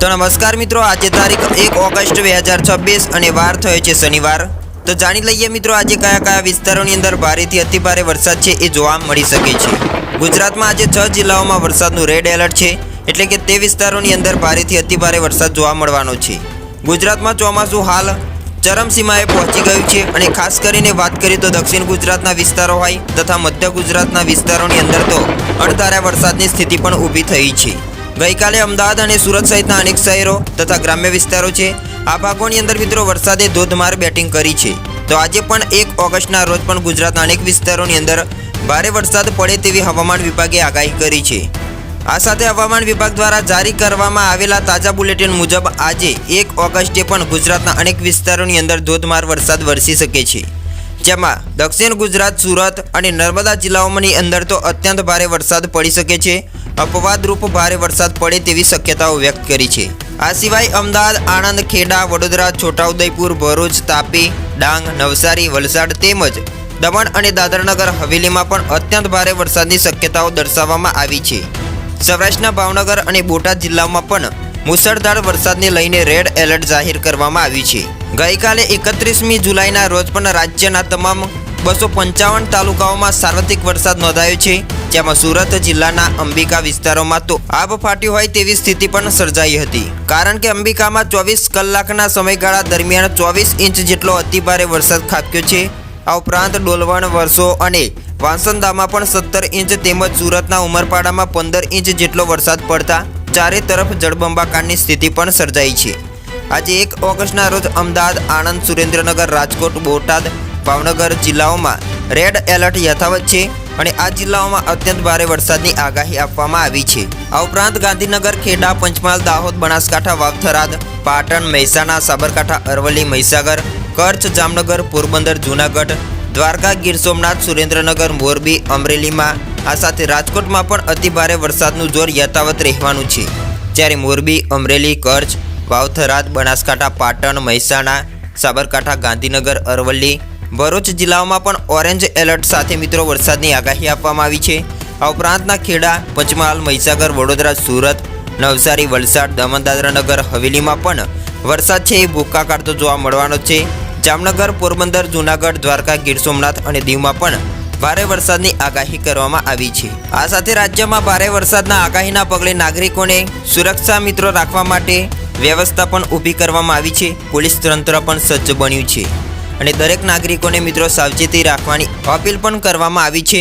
तो नमस्कार मित्रों, आज तारीख 1 ऑगस्ट 2026 અને વાર થયો છે શનિવાર। તો જાણી લઈએ મિત્રો આજે કયા કયા વિસ્તારોની અંદર ભારેથી અતિ ભારે વરસાદ છે એ જોવા મળી શકે છે। ગુજરાતમાં આજે 6 જિલ્લાઓમાં વરસાદનું રેડ એલર્ટ છે, એટલે કે તે વિસ્તારોની અંદર ભારેથી અતિ ભારે વરસાદ જોવા મળવાનો છે। ગુજરાતમાં ચોમાસું હાલ ચરમસીમાએ પહોંચી ગયું છે અને ખાસ કરીને વાત કરીએ તો દક્ષિણ ગુજરાતના વિસ્તારો હોય તથા મધ્ય ગુજરાતના વિસ્તારોની અંદર તો અણધાર્યા વરસાદની સ્થિતિ પણ ઊભી થઈ છે। ગઈકાલે અમદાવાદ અને સુરત સહિતના અનેક શહેરો તથા ગ્રામ્ય વિસ્તારો છે આ ભાગોની અંદર મિત્રો વરસાદે ધોધમાર બેટિંગ કરી છે। તો આજે પણ 1 ઓગસ્ટના રોજ પણ ગુજરાતના અનેક વિસ્તારોની અંદર ભારે વરસાદ પડે તેવી હવામાન વિભાગે આગાહી કરી છે। આ સાથે હવામાન વિભાગ દ્વારા જારી કરવામાં આવેલા તાજા બુલેટિન મુજબ આજે 1 ઓગસ્ટે પણ ગુજરાતના અનેક વિસ્તારોની અંદર ધોધમાર વરસાદ વરસી શકે છે, જેમાં દક્ષિણ ગુજરાત, સુરત અને નર્મદા જિલ્લાઓની અંદર તો અત્યંત ભારે વરસાદ પડી શકે છે। અપવાદરૂપ ભારે વરસાદ પડે તેવી શક્યતાઓ વ્યક્ત કરી છે। આ સિવાય અમદાવાદ, આણંદ, ખેડા, વડોદરા, છોટાઉદેપુર, ભરૂચ, તાપી, ડાંગ, નવસારી, વલસાડ તેમજ દમણ અને દાદરનગર હવેલીમાં પણ અત્યંત ભારે વરસાદની શક્યતાઓ દર્શાવવામાં આવી છે। સૌરાષ્ટ્રના ભાવનગર અને બોટાદ જિલ્લામાં પણ મુસળધાર વરસાદને લઈને રેડ એલર્ટ જાહેર કરવામાં આવ્યું છે। ગઈકાલે 31મી જુલાઈના રોજ પણ રાજ્યના તમામ 255 તાલુકાઓમાં સાર્વત્રિક વરસાદ નોંધાયો છે, જેમાં સુરત જિલ્લાના અંબિકા વિસ્તારોમાં તો આબ ફાટ્યું હોય તેવી સ્થિતિ પણ સર્જાઈ હતી, કારણ કે અંબિકામાં 24 કલાકના સમયગાળા દરમિયાન 24 ઇંચ જેટલો અતિભારે વરસાદ ખાબક્યો છે। આ ઉપરાંત ડોલવણ, વરસો અને વાંસદામાં પણ 17 ઇંચ તેમજ સુરતના ઉમરપાડામાં 15 ઇંચ જેટલો વરસાદ પડતા ચારે તરફ જળબંબાકારની સ્થિતિ પણ સર્જાઈ છે। આજે 1 ઓગસ્ટના રોજ અમદાવાદ, આણંદ, સુરેન્દ્રનગર, રાજકોટ, બોટાદ, ભાવનગર જિલ્લાઓમાં રેડ એલર્ટ યથાવત છે અને આ જિલ્લાઓમાં અત્યંત ભારે વરસાદની આગાહી આપવામાં આવી છે। આ ઉપરાંત ગાંધીનગર, ખેડા, પંચમહાલ, દાહોદ, બનાસકાંઠા, વાવથરાદ, પાટણ, મહેસાણા, સાબરકાંઠા, અરવલ્લી, મહીસાગર, કચ્છ, જામનગર, પોરબંદર, જૂનાગઢ, દ્વારકા, ગીર સોમનાથ, સુરેન્દ્રનગર, મોરબી, અમરેલીમાં આ સાથે રાજકોટમાં પણ અતિભારે વરસાદનું જોર યથાવત રહેવાનું છે, જ્યારે મોરબી, અમરેલી, કચ્છ, વાવથરાદ, બનાસકાંઠા, પાટણ, મહેસાણા, સાબરકાંઠા, ગાંધીનગર, અરવલ્લી, ભરૂચ જિલ્લાઓમાં પણ ઓરેન્જ એલર્ટ સાથે મિત્રો વરસાદની આગાહી આપવામાં આવી છે। આ ઉપરાંતના ખેડા, પંચમહાલ, મહીસાગર, વડોદરા, સુરત, નવસારી, વલસાડ, દમણ, દાદરાનગર હવેલીમાં પણ વરસાદ છે એ ભૂક્કા કાઢતો જોવા મળવાનો છે। જામનગર, પોરબંદર, જૂનાગઢ, દ્વારકા, ગીર સોમનાથ અને દીવમાં પણ ભારે વરસાદની આગાહી કરવામાં આવી છે। આ સાથે રાજ્યમાં ભારે વરસાદના આગાહીના પગલે નાગરિકોને સુરક્ષા મિત્રો રાખવા માટે વ્યવસ્થા પણ ઊભી કરવામાં આવી છે। પોલીસ તંત્ર પણ સજ્જ બન્યું છે અને દરેક નાગરિકોને મિત્રો સાવચેતી રાખવાની અપીલ પણ કરવામાં આવી છે।